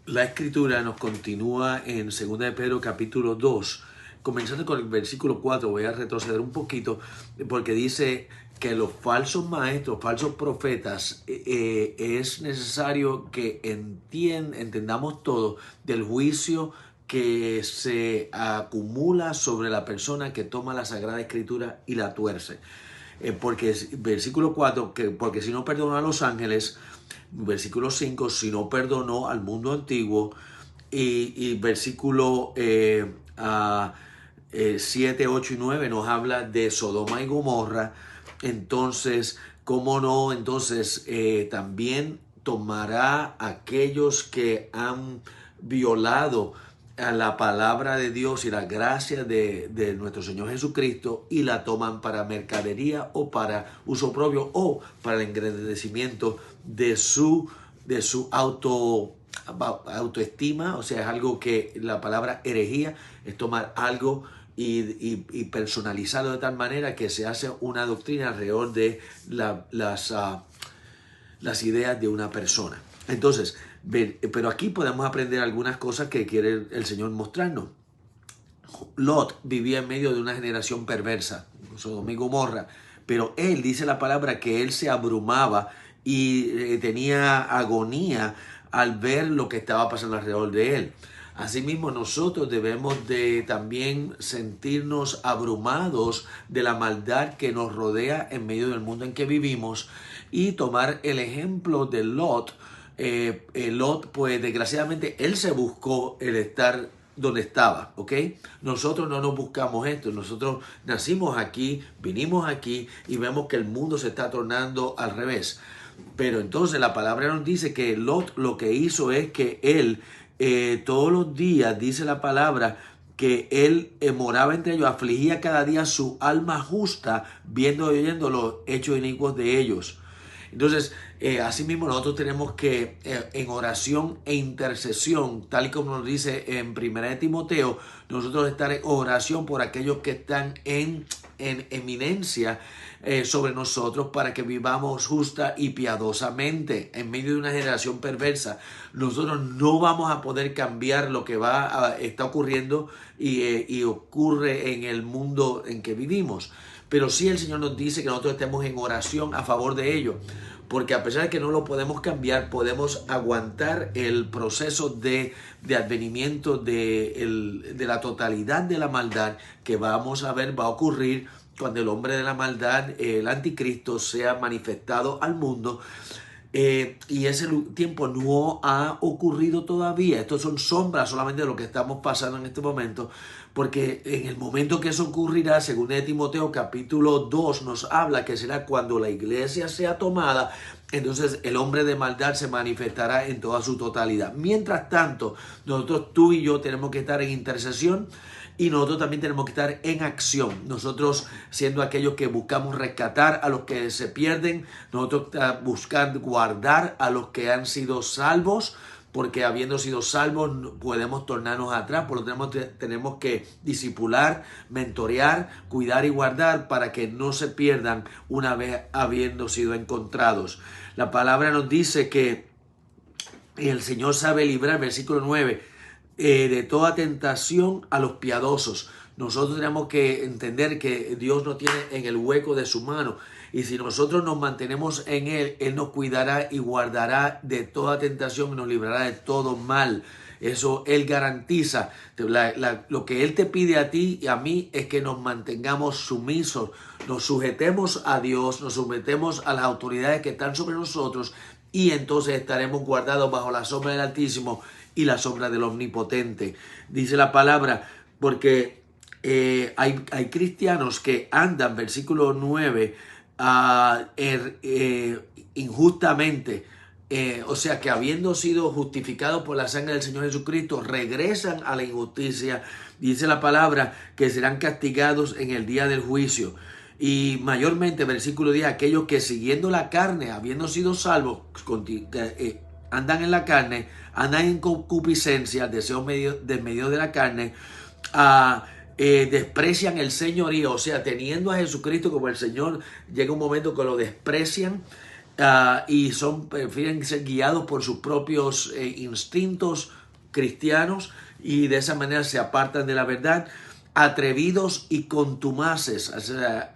La escritura nos continúa en 2 de Pedro capítulo 2, comenzando con el versículo 4. Voy a retroceder un poquito porque dice que los falsos maestros, falsos profetas, es necesario que entendamos todo del juicio que se acumula sobre la persona que toma la Sagrada Escritura y la tuerce. Porque versículo 4, porque si no perdonó a los ángeles, versículo 5, si no perdonó al mundo antiguo, y versículo 7, 8 y 9 nos habla de Sodoma y Gomorra. Entonces, ¿cómo no? Entonces, también tomará aquellos que han violado a la palabra de Dios y la gracia de nuestro Señor Jesucristo y la toman para mercadería o para uso propio o para el engrandecimiento de su autoestima. O sea, es algo que la palabra herejía es tomar algo y personalizarlo de tal manera que se hace una doctrina alrededor de las ideas de una persona. Entonces, pero aquí podemos aprender algunas cosas que quiere el Señor mostrarnos. Lot vivía en medio de una generación perversa, Sodoma y Gomorra, pero él, dice la palabra, que él se abrumaba y tenía agonía al ver lo que estaba pasando alrededor de él. Asimismo, nosotros debemos de también sentirnos abrumados de la maldad que nos rodea en medio del mundo en que vivimos y tomar el ejemplo de Lot. Lot, pues desgraciadamente, él se buscó el estar donde estaba, ¿ok? Nosotros no nos buscamos esto, nosotros nacimos aquí, vinimos aquí y vemos que el mundo se está tornando al revés. Pero entonces la palabra nos dice que Lot lo que hizo es que él todos los días, dice la palabra, que él moraba entre ellos, afligía cada día su alma justa, viendo y oyendo los hechos inicuos de ellos. Entonces, asimismo nosotros tenemos que en oración e intercesión, tal y como nos dice en 1 de Timoteo, nosotros estar en oración por aquellos que están en eminencia sobre nosotros para que vivamos justa y piadosamente en medio de una generación perversa. Nosotros no vamos a poder cambiar lo que está ocurriendo y ocurre en el mundo en que vivimos. Pero sí el Señor nos dice que nosotros estemos en oración a favor de ello. Porque a pesar de que no lo podemos cambiar, podemos aguantar el proceso de advenimiento de la totalidad de la maldad que vamos a ver va a ocurrir cuando el hombre de la maldad, el anticristo, sea manifestado al mundo. Y ese tiempo no ha ocurrido todavía. Estos son sombras solamente de lo que estamos pasando en este momento, porque en el momento que eso ocurrirá, según de Timoteo capítulo 2 nos habla que será cuando la iglesia sea tomada. Entonces el hombre de maldad se manifestará en toda su totalidad. Mientras tanto, nosotros, tú y yo, tenemos que estar en intercesión. Y nosotros también tenemos que estar en acción. Nosotros, siendo aquellos que buscamos rescatar a los que se pierden, nosotros buscar guardar a los que han sido salvos, porque habiendo sido salvos podemos tornarnos atrás. Por lo tanto, tenemos que discipular, mentorear, cuidar y guardar para que no se pierdan una vez habiendo sido encontrados. La palabra nos dice que el Señor sabe librar, versículo 9, de toda tentación a los piadosos. Nosotros tenemos que entender que Dios nos tiene en el hueco de su mano. Y si nosotros nos mantenemos en Él, Él nos cuidará y guardará de toda tentación y nos librará de todo mal. Eso Él garantiza. Lo que Él te pide a ti y a mí es que nos mantengamos sumisos, nos sujetemos a Dios, nos sometemos a las autoridades que están sobre nosotros y entonces estaremos guardados bajo la sombra del Altísimo y la sombra del Omnipotente. Dice la palabra, porque hay cristianos que andan, versículo 9, injustamente, o sea que habiendo sido justificados por la sangre del Señor Jesucristo, regresan a la injusticia. Dice la palabra que serán castigados en el día del juicio. Y mayormente, versículo 10, aquellos que siguiendo la carne, habiendo sido salvos, andan en la carne, andan en concupiscencia, deseo medio de la carne, desprecian el señorío. O sea, teniendo a Jesucristo como el Señor, llega un momento que lo desprecian, y prefieren ser guiados por sus propios instintos cristianos y de esa manera se apartan de la verdad. Atrevidos y contumaces, o sea,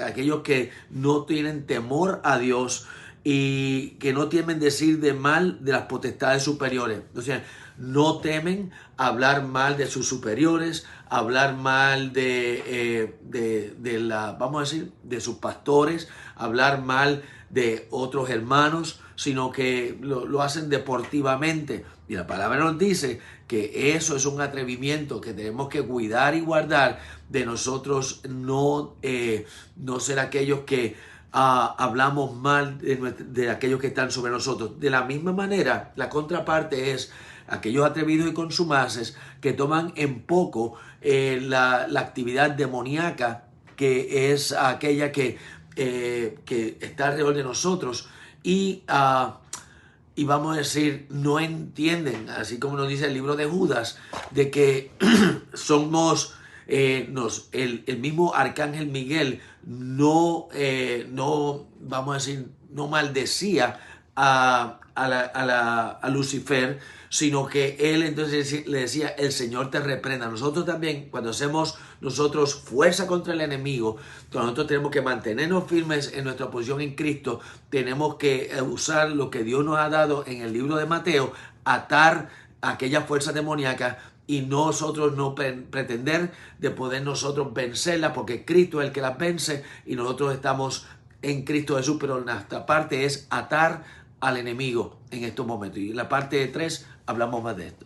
aquellos que no tienen temor a Dios y que no temen decir de mal de las potestades superiores. O sea, no temen hablar mal de sus superiores, hablar mal vamos a decir, de sus pastores, hablar mal de otros hermanos, sino que lo hacen deportivamente. Y la palabra nos dice que eso es un atrevimiento que tenemos que cuidar y guardar de nosotros, no ser aquellos que hablamos mal de aquellos que están sobre nosotros. De la misma manera, la contraparte es aquellos atrevidos y consumaces que toman en poco la actividad demoníaca, que es aquella que está alrededor de nosotros y vamos a decir, no entienden, así como nos dice el libro de Judas, de que somos, el mismo arcángel Miguel no, vamos a decir, no maldecía a Lucifer, sino que él entonces le decía, el Señor te reprenda. Nosotros también, cuando hacemos nosotros fuerza contra el enemigo, nosotros tenemos que mantenernos firmes en nuestra posición en Cristo, tenemos que usar lo que Dios nos ha dado en el libro de Mateo, atar aquellas fuerzas demoníacas y nosotros no pretender de poder nosotros vencerlas, porque Cristo es el que las vence y nosotros estamos en Cristo Jesús, pero nuestra parte es atar al enemigo en estos momentos. Y en la parte 3 hablamos más de esto.